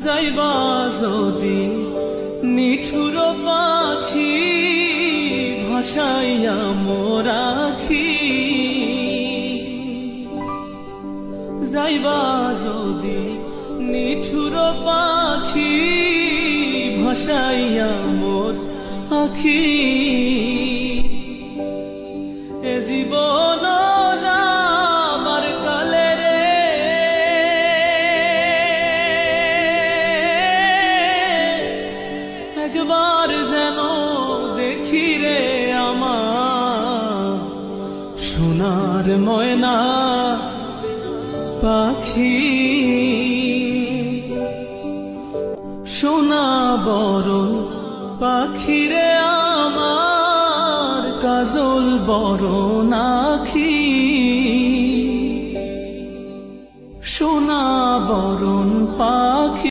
যাইবা যদি নিঠুর পাখি ভাসাইয়া মোর আখি, যাইবা যদি নিঠুর পাখি ভাসাইয়া মোর আখি, এ জীবন যাবার কালে রে একবার যেন দেখি রে আমার সোনার ময়না পাখি। সোনা বরণ পাখি রে আমার কাজল বরণ আখি, সোনা বরণ পাখি।